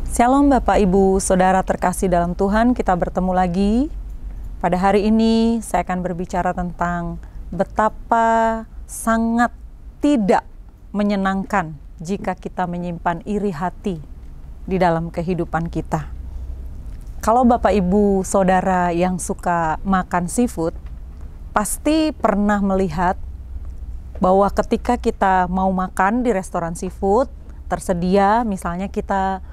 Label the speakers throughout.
Speaker 1: Shalom Bapak Ibu Saudara terkasih dalam Tuhan, kita bertemu lagi. Pada hari ini saya akan berbicara tentang betapa sangat tidak menyenangkan jika kita menyimpan iri hati di dalam kehidupan kita. Kalau Bapak Ibu Saudara yang suka makan seafood, pasti pernah melihat bahwa ketika kita mau makan di restoran seafood, tersedia misalnya kita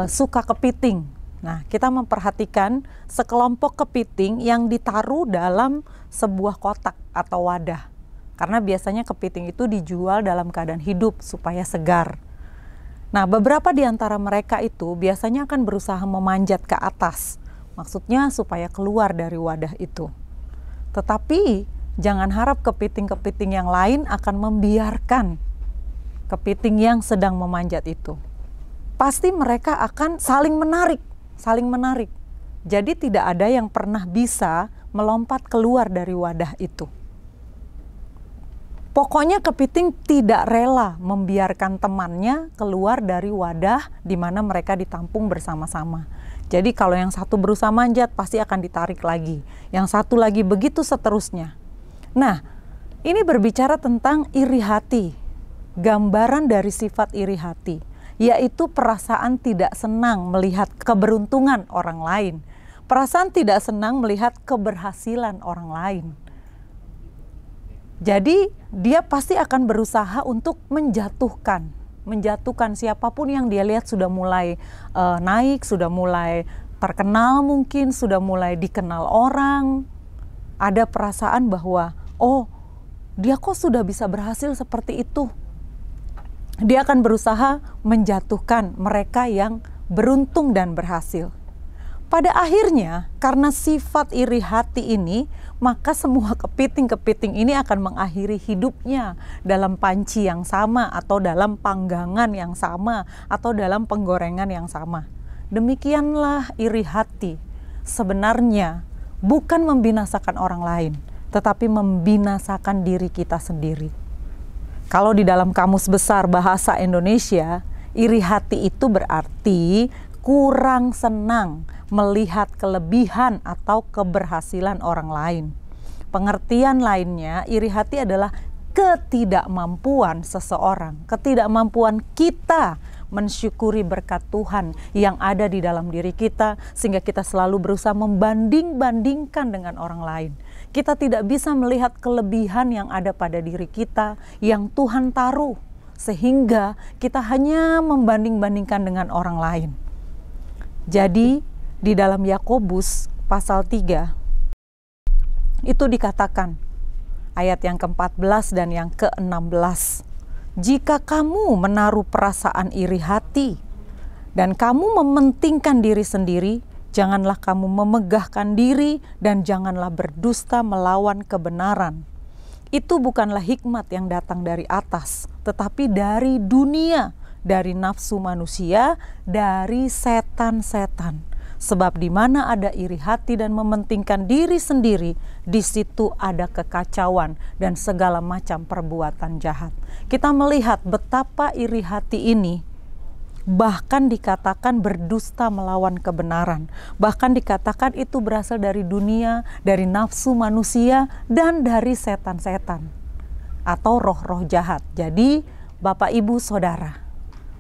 Speaker 1: suka kepiting. Nah, kita memperhatikan sekelompok kepiting yang ditaruh dalam sebuah kotak atau wadah. Karena biasanya kepiting itu dijual dalam keadaan hidup supaya segar. Nah, beberapa di antara mereka itu biasanya akan berusaha memanjat ke atas. Maksudnya supaya keluar dari wadah itu. Tetapi jangan harap kepiting-kepiting yang lain akan membiarkan kepiting yang sedang memanjat itu. Pasti mereka akan saling menarik. Jadi tidak ada yang pernah bisa melompat keluar dari wadah itu. Pokoknya kepiting tidak rela membiarkan temannya keluar dari wadah di mana mereka ditampung bersama-sama. Jadi kalau yang satu berusaha manjat pasti akan ditarik lagi. Yang satu lagi begitu seterusnya. Nah, ini berbicara tentang iri hati. Gambaran dari sifat iri hati, yaitu perasaan tidak senang melihat keberuntungan orang lain. Perasaan tidak senang melihat keberhasilan orang lain. Jadi dia pasti akan berusaha untuk menjatuhkan siapapun yang dia lihat sudah mulai naik, sudah mulai terkenal mungkin, sudah mulai dikenal orang. Ada perasaan bahwa, oh dia kok sudah bisa berhasil seperti itu. Dia akan berusaha menjatuhkan mereka yang beruntung dan berhasil. Pada akhirnya, karena sifat iri hati ini, maka semua kepiting-kepiting ini akan mengakhiri hidupnya dalam panci yang sama, atau dalam panggangan yang sama, atau dalam penggorengan yang sama. Demikianlah iri hati. Sebenarnya bukan membinasakan orang lain, tetapi membinasakan diri kita sendiri. Kalau di dalam Kamus Besar Bahasa Indonesia, iri hati itu berarti kurang senang melihat kelebihan atau keberhasilan orang lain. Pengertian lainnya, iri hati adalah ketidakmampuan seseorang, ketidakmampuan kita mensyukuri berkat Tuhan yang ada di dalam diri kita, sehingga kita selalu berusaha membanding-bandingkan dengan orang lain. Kita tidak bisa melihat kelebihan yang ada pada diri kita, yang Tuhan taruh, sehingga kita hanya membanding-bandingkan dengan orang lain. Jadi, di dalam Yakobus pasal 3, itu dikatakan, ayat yang ke-14 dan yang ke-16, jika kamu menaruh perasaan iri hati, dan kamu mementingkan diri sendiri, janganlah kamu memegahkan diri dan janganlah berdusta melawan kebenaran. Itu bukanlah hikmat yang datang dari atas, tetapi dari dunia, dari nafsu manusia, dari setan-setan. Sebab di mana ada iri hati dan mementingkan diri sendiri, di situ ada kekacauan dan segala macam perbuatan jahat. Kita melihat betapa iri hati ini bahkan dikatakan berdusta melawan kebenaran. Bahkan dikatakan itu berasal dari dunia, dari nafsu manusia, dan dari setan-setan atau roh-roh jahat. Jadi Bapak Ibu Saudara,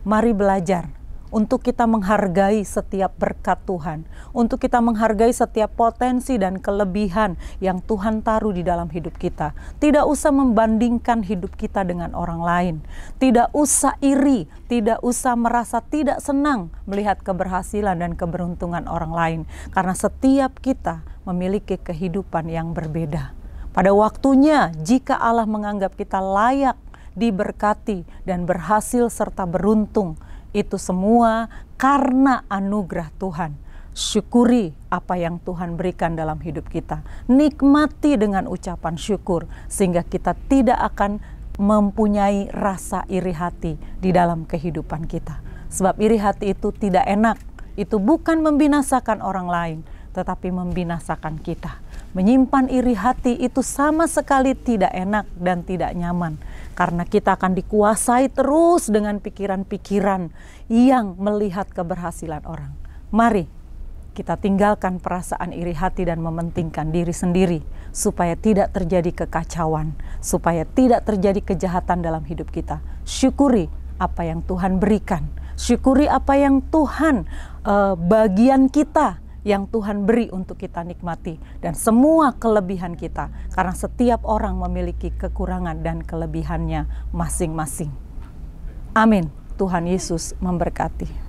Speaker 1: mari belajar untuk kita menghargai setiap berkat Tuhan, untuk kita menghargai setiap potensi dan kelebihan yang Tuhan taruh di dalam hidup kita. Tidak usah membandingkan hidup kita dengan orang lain. Tidak usah iri, tidak usah merasa tidak senang melihat keberhasilan dan keberuntungan orang lain. Karena setiap kita memiliki kehidupan yang berbeda. Pada waktunya, jika Allah menganggap kita layak, diberkati, dan berhasil serta beruntung, itu semua karena anugerah Tuhan. Syukuri apa yang Tuhan berikan dalam hidup kita. Nikmati dengan ucapan syukur, sehingga kita tidak akan mempunyai rasa iri hati di dalam kehidupan kita. Sebab iri hati itu tidak enak. Itu bukan membinasakan orang lain, tetapi membinasakan kita. Menyimpan iri hati itu sama sekali tidak enak dan tidak nyaman. Karena kita akan dikuasai terus dengan pikiran-pikiran yang melihat keberhasilan orang. Mari kita tinggalkan perasaan iri hati dan mementingkan diri sendiri, supaya tidak terjadi kekacauan, supaya tidak terjadi kejahatan dalam hidup kita. Syukuri apa yang Tuhan berikan. Syukuri apa yang Tuhan bagian kita, yang Tuhan beri untuk kita nikmati, dan semua kelebihan kita, karena setiap orang memiliki kekurangan dan kelebihannya masing-masing. Amin. Tuhan Yesus memberkati.